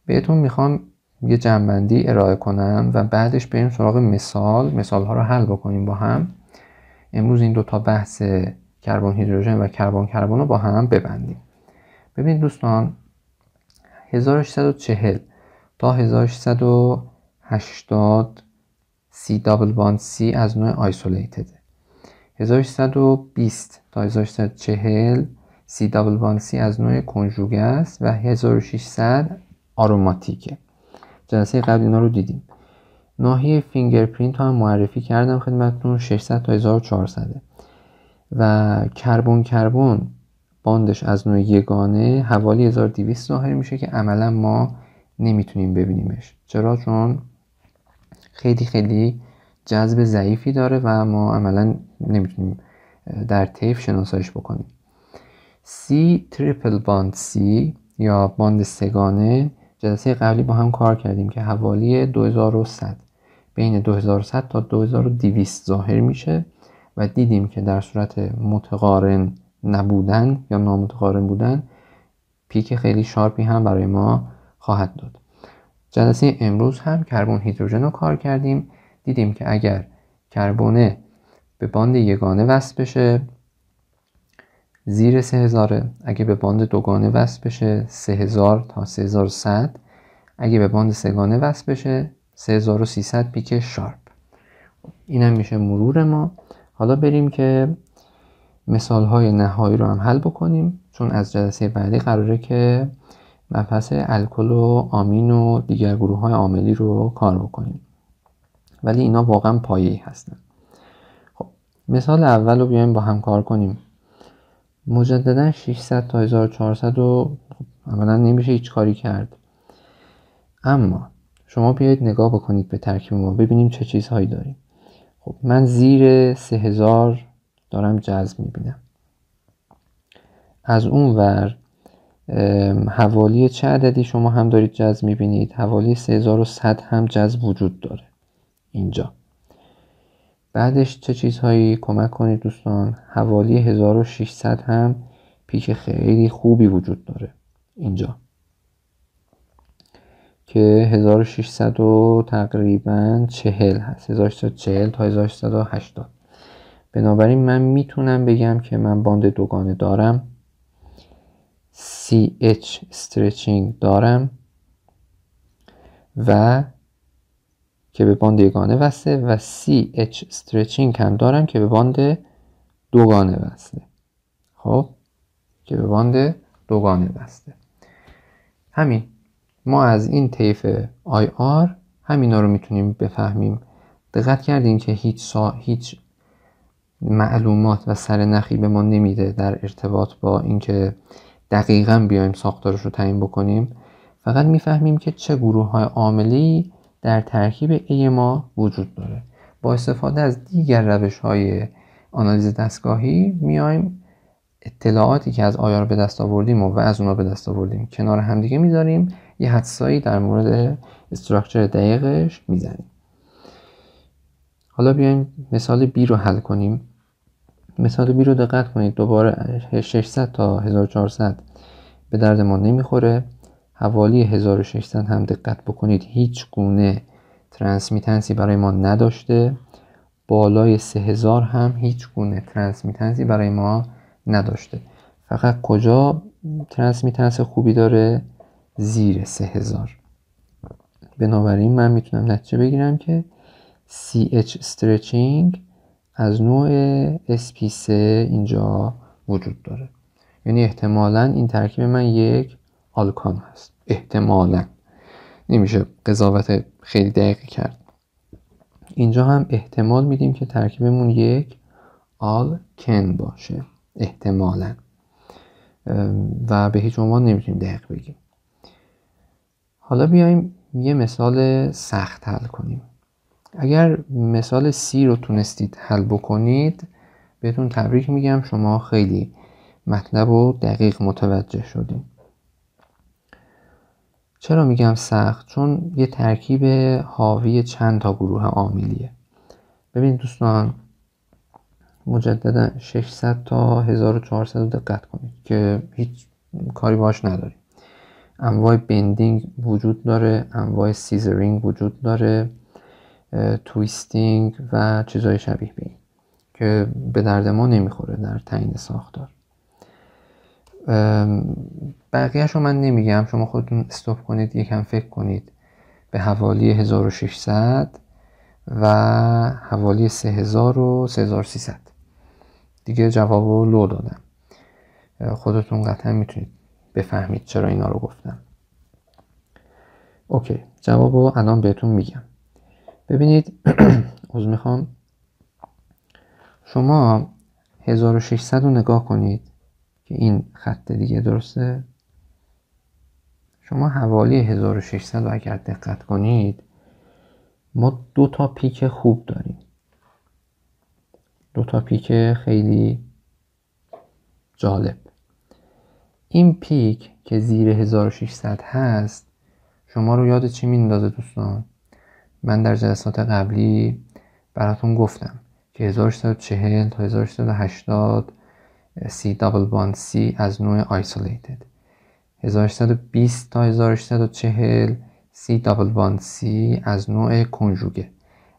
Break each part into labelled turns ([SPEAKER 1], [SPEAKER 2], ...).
[SPEAKER 1] بهتون میخوام یه جنبندی ارائه کنم و بعدش بریم سراغ مثال ها رو حل بکنیم با هم. امروز این دوتا بحث کربن هیدروژن و کربن رو با هم ببندیم. ببینید دوستان، 1640 تا 1680 سی دابل باند سی از نوع آیسولیتده. 1620 تا 1640 سی دابل باند سی از نوع کنجوگه است و 1600 آروماتیکه. جلسه قبل اینا رو دیدیم. ناحیه فینگرپرینت هم معرفی کردم خدمتتون، 600 تا 1400 و کربن باندش از نوع یگانه حوالی 1200 ظاهر میشه که عملا ما نمیتونیم ببینیمش. چرا؟ چون خیلی جذب ضعیفی داره و ما عملا نمیتونیم در طیف شناساییش بکنیم. سی تریپل باند سی یا باند سگانه، جلسه قبلی با هم کار کردیم که حوالی 2100 بین 2100 تا 2200 ظاهر میشه و دیدیم که در صورت متقارن نبودن یا نامتقارن بودن پیک خیلی شارپی هم برای ما خواهد داد. جلسه امروز هم کربن هیدروژن رو کار کردیم. دیدیم که اگر کربن به باند یگانه وصل بشه زیر 3000، اگه به باند دوگانه وصل بشه 3000 تا 3100، اگه به باند سگانه وصل بشه 3300 پیک شارپ. اینم میشه مرور ما. حالا بریم که مثالهای نهایی رو هم حل بکنیم، چون از جلسه بعدی قراره که مبحث الکل و آمین و دیگر گروه های عاملی رو کار بکنیم، ولی اینا واقعا پایه‌ای هستن. خب مثال اول رو بیایم با هم کار کنیم. مجددا 600 تا 1400 رو اولا نمیشه هیچ کاری کرد، اما شما بیایید نگاه بکنید به ترکیب ما، ببینیم چه چیزهایی داریم. خب من زیر 3000 دارم جذب میبینم. از اون ور حوالی چه عددی شما هم دارید جذب میبینید؟ حوالی 3100 هم جذب وجود داره اینجا. بعدش چه چیزهایی کمک کنید دوستان؟ حوالی 1600 هم پیک خیلی خوبی وجود داره اینجا که 1600 و تقریبا 40 هست، 1640 تا 1680. بنابراین من میتونم بگم که من باند دوگانه دارم، CH استرچینگ دارم و که به باند یگانه وصله و CH استرچینگ هم دارم که به باند دوگانه وصله. خب که به باند دوگانه وصله. همین ما از این طیف IR همینا رو میتونیم بفهمیم. دقت کردین که هیچ معلومات و سرنخی به ما نمیده در ارتباط با اینکه دقیقاً بیایم ساختارش رو تعیین بکنیم. فقط میفهمیم که چه گروه های عاملی در ترکیب A ما وجود داره. با استفاده از دیگر روش های آنالیز دستگاهی میایم اطلاعاتی که از آیار به دست آوردیم و از اونا به دست آوردیم کنار همدیگه میذاریم، یه حدسایی در مورد استراکچر دقیقش میزنیم. حالا بیایم مثال B رو حل کنیم. مثال B رو دقت کنید، دوباره 600 تا 1400 به درد ما نمیخوره. حوالی 1600 هم دقت بکنید هیچ گونه ترانسمیتنسی برای ما نداشته. بالای 3000 هم هیچ گونه ترانسمیتنسی برای ما نداشته. فقط کجا ترانسمیتنس خوبی داره؟ زیر 3000. بنابراین من میتونم نتیجه بگیرم که CH stretching از نوع SP3 اینجا وجود داره. یعنی احتمالاً این ترکیب من یک آلکان هست. احتمالاً نمیشه قضاوت خیلی دقیقی کرد. اینجا هم احتمال میدیم که ترکیبمون یک آلکن باشه احتمالاً، و به هیچ عنوان نمیتونیم دقیق بگیم. حالا بیایم یه مثال سخت حل کنیم. اگر مثال C رو تونستید حل بکنید بهتون تبریک میگم، شما خیلی مطلب رو دقیق متوجه شدیم. چرا میگم سخت؟ چون یه ترکیب حاوی چند تا گروه عاملیه. ببینید دوستان، مجددا 600 تا 1400 دقت کنید که هیچ کاری باش نداریم. انواع بندینگ وجود داره، انواع سیزرینگ وجود داره، تویستینگ و چیزهای شبیه به این که به درد ما نمیخوره در تعیین ساختار. بقیهش رو من نمیگم، شما خودتون استاپ کنید یکم فکر کنید به حوالی 1600 و حوالی 3000 و 3300. دیگه جواب رو لو دادم، خودتون قطعا میتونید بفهمید چرا اینا رو گفتم. اوکی، جواب رو الان بهتون میگم. ببینید عذر میخوام، شما 1600 رو نگاه کنید که این خط دیگه درسته. شما حوالی 1600 رو اگر دقت کنید ما 2 تا پیک خوب داریم، 2 تا پیک خیلی جالب. این پیک که زیر 1600 هست شما رو یاد چی میندازه دوستان؟ من در جلسات قبلی براتون گفتم که 1640 تا 1680 سی دابل باند سی از نوع آیسولیتد، 1620 تا 1640 سی دابل باند سی از نوع کنجوگه،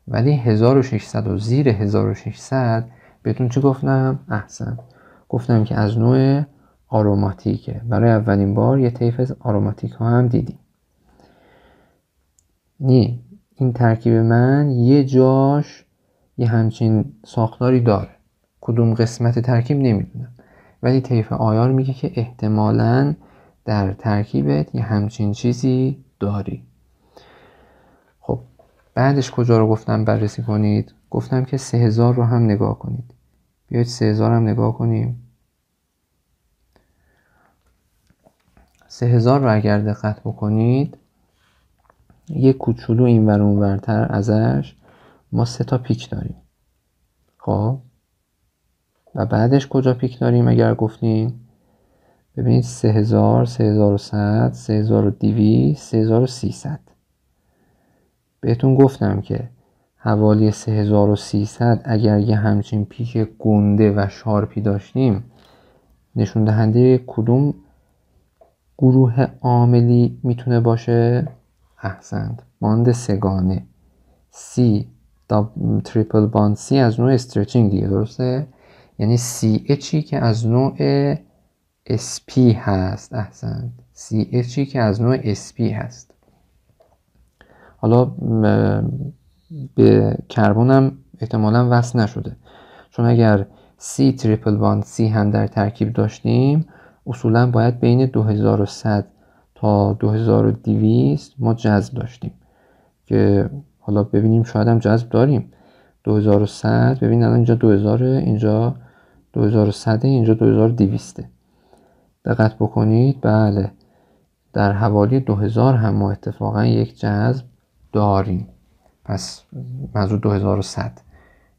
[SPEAKER 1] ولی 1600 و زیر 1600 بهتون چی گفتم؟ احسن، گفتم که از نوع آروماتیکه. برای اولین بار یه طیف از آروماتیک ها هم دیدیم. این ترکیب من یه جاش یه همچین ساختاری داره، کدوم قسمت ترکیب نمیدونم، ولی طیف آیار میگه که احتمالاً در ترکیبت یه همچین چیزی داری. خب بعدش کجا رو گفتم بررسی کنید؟ گفتم که 3000 رو هم نگاه کنید. بیایید 3000 هم نگاه کنیم. 3000 رو اگر دقت بکنید یه کوچولو اینور اونورتر ازش ما 3 تا پیک داریم. خب و بعدش کجا پیک داریم اگر گفتیم؟ ببینید 3000 3100 3200 3300. بهتون گفتم که حوالی 3300 اگر یه همچین پیک گنده و شارپی داشتیم نشون دهنده کدوم گروه عاملی میتونه باشه؟ احسنت، باند سگانه سی تریپل باند سی از نوع استرچینگ دیگه، درسته؟ یعنی سی اچی که از نوع SP هست. احسنت، سی اچی که از نوع SP هست. حالا به کربن هم احتمالاً وصل نشده، چون اگر سی تریپل باند سی هم در ترکیب داشتیم اصولاً باید بین 2100 تا 2200 ما جذب داشتیم که حالا ببینیم شاید هم جذب داریم. 2100 ببین الان اینجا 2000 اینجا 2100 اینجا 2200. دقت بکنید بله در حوالی 2000 هم ما اتفاقا یک جذب داریم. پس منظور 2100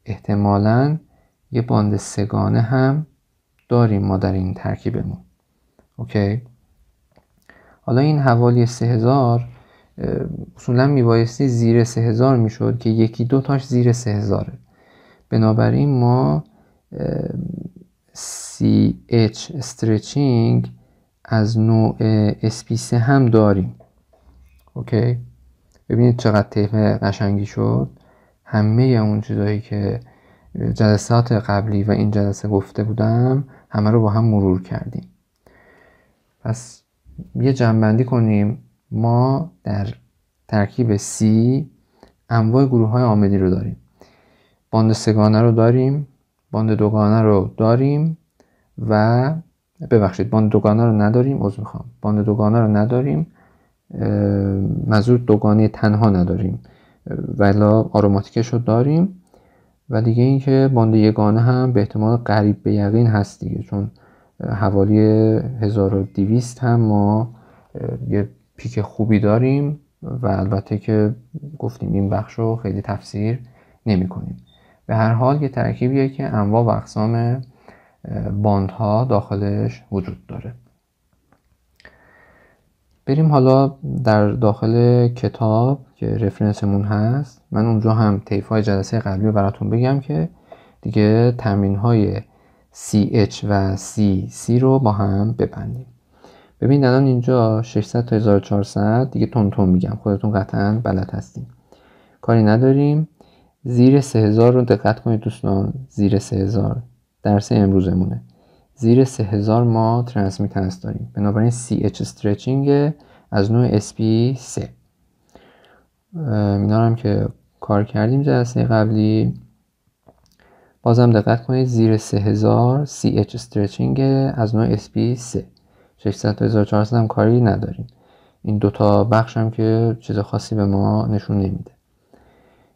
[SPEAKER 1] احتمالاً یه باند سگانه هم داریم ما در این ترکیبمون. اوکی، حالا این حوالی 3000 اصولا میبایستی زیر 3000 میشد که یکی دو تاش زیر 3000. بنابراین ما CH استرچینگ از نوع SP3 هم داریم. اوکی، ببینید چقدر طیف قشنگی شد. همه اون چیزایی که جلسات قبلی و این جلسه گفته بودم همه رو با هم مرور کردیم. پس یه جمع‌بندی کنیم. ما در ترکیب C انواع گروه های عاملی رو داریم. باند سگانه رو داریم، باند دوگانه رو داریم و ببخشید باند دوگانه رو نداریم، باند دوگانه رو نداریم، منظور دوگانه تنها نداریم، ولی آروماتیکش رو داریم. و دیگه این که باند یگانه هم به احتمال قریب به یقین هست دیگه، چون حوالی 1200 هم ما یه پیک خوبی داریم و البته که گفتیم این بخش رو خیلی تفسیر نمی کنیم. به هر حال یه ترکیبیه که انواع و اقسام باندها داخلش وجود داره. بریم حالا در داخل کتاب که رفرنسمون هست. من اونجا هم طیف‌های جلسه قبلی رو براتون بگم که دیگه تمرین‌های CH و CC رو با هم ببندیم. ببین الان اینجا 600 تا 1400 دیگه تون میگم، خودتون قطعا بلد هستین، کاری نداریم. زیر 3000 رو دقت کنید دوستان، زیر 3000 درس امروزمونه، زیر 3000 ما ترانسمیتنس داریم، بنابراین CH استرچینگ از نوع SP3. اینا هم که کار کردیم جلسه قبلی. بازم دقت کنید زیر 3000 CH استرچینگ از نوع SP3. 600 تا 1400 هم کاری نداریم. این دوتا بخش هم که چیز خاصی به ما نشون نمیده.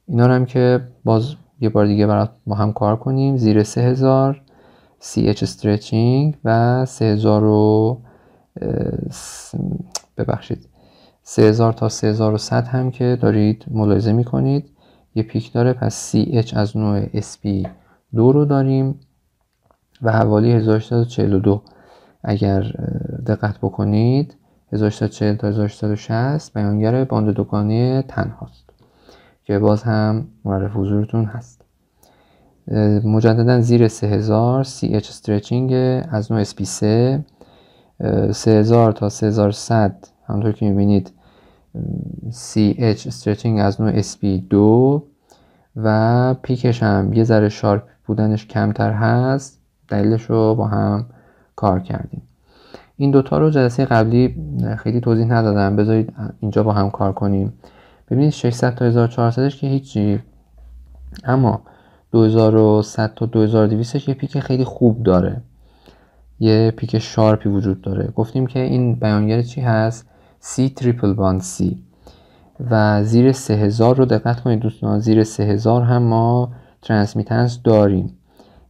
[SPEAKER 1] اینا هم که باز یه بار دیگه برات با هم کار کنیم. زیر 3000 CH استرچینگ و 3000 رو ببخشید 3000 تا 3100 هم که دارید ملاحظه میکنید یه پیک داره، پس CH از نوع SP2 رو داریم و حوالی 1842 اگر دقت بکنید 1840 تا 1860 بیانگر باند دوگانه تنهاست که باز هم معرف حضورتون هست. مجددا زیر 3000 CH استرچینگ از نوع SP3، 3000 تا 3100 همونطور که میبینید CH استرچینگ از نوع SP2 و پیکش هم یه ذره شارپ بودنش کمتر هست، دلیلش رو با هم کار کردیم. این دوتا رو جلسه قبلی خیلی توضیح ندادم، بذارید اینجا با هم کار کنیم. ببینید 600 تا 1400ش که هیچی، اما 2100 تا 2200ش یه پیک خیلی خوب داره، یه پیک شارپی وجود داره. گفتیم که این بیانگر چی هست؟ C تریپل باند C و زیر 3000 رو دقت کنید دوستان، زیر 3000 هم ما ترانسمیتنس داریم.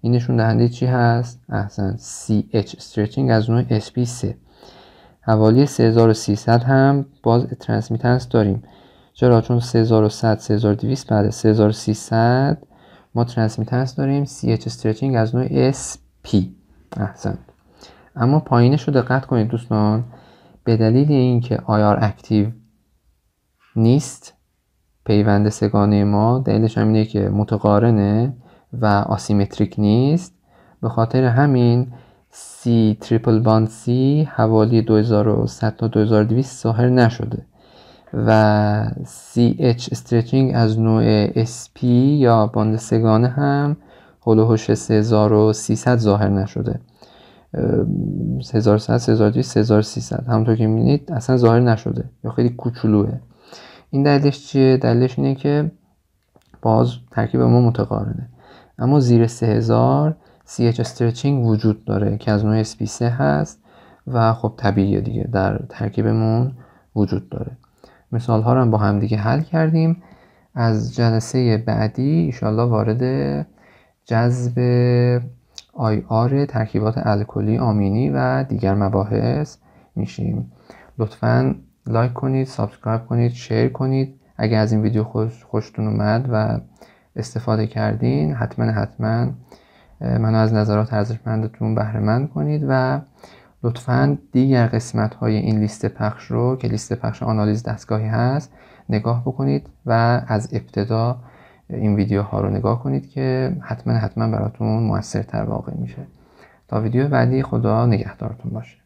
[SPEAKER 1] این نشون دهنده چی هست؟ احسن، CH استرچینگ از نوع SP3. حوالی 3300 هم باز ترانسمیتنس داریم. چرا؟ چون 3100 3200 بعد 3300 ما ترانسمیتنس داریم CH استرچینگ از نوع SP. احسن. اما پایینش رو دقت کنید دوستان، به دلیل اینکه IR اکتیو نیست پیوند سگانه ما، دلیلش هم اینه که متقارنه و آسیمتریک نیست، به خاطر همین C تریپل باند C حوالی 2100 تا 2200 ظاهر نشده و CH استرچینگ از نوع SP یا باند سگانه هم هلوهوش 3300 ظاهر نشده. 1100 3200 3300 همونطور که میبینید اصلا ظاهر نشده یا خیلی کوچولوه. این دلیلش چیه؟ دلیلش اینه که باز ترکیب ما متقارنه، اما زیر 3000 CH استرچینگ وجود داره که از نوع SP3 هست و خب طبیعیه دیگه در ترکیبمون وجود داره. مثال ها رو هم با هم دیگه حل کردیم. از جلسه بعدی ایشالله وارد جذب IR ترکیبات الکلی آمینی و دیگر مباحث میشیم. لطفاً لایک کنید، سابسکرایب کنید، شیر کنید. اگر از این ویدیو خوشتون اومد و استفاده کردین حتما منو از نظرات ارزشمندتون بهره مند کنید و لطفاً دیگر قسمت های این لیست پخش رو که لیست پخش آنالیز دستگاهی هست نگاه بکنید و از ابتدا این ویدیوها رو نگاه کنید که حتما براتون موثرتر واقع میشه. تا ویدیو بعدی، خدا نگهدارتون باشه.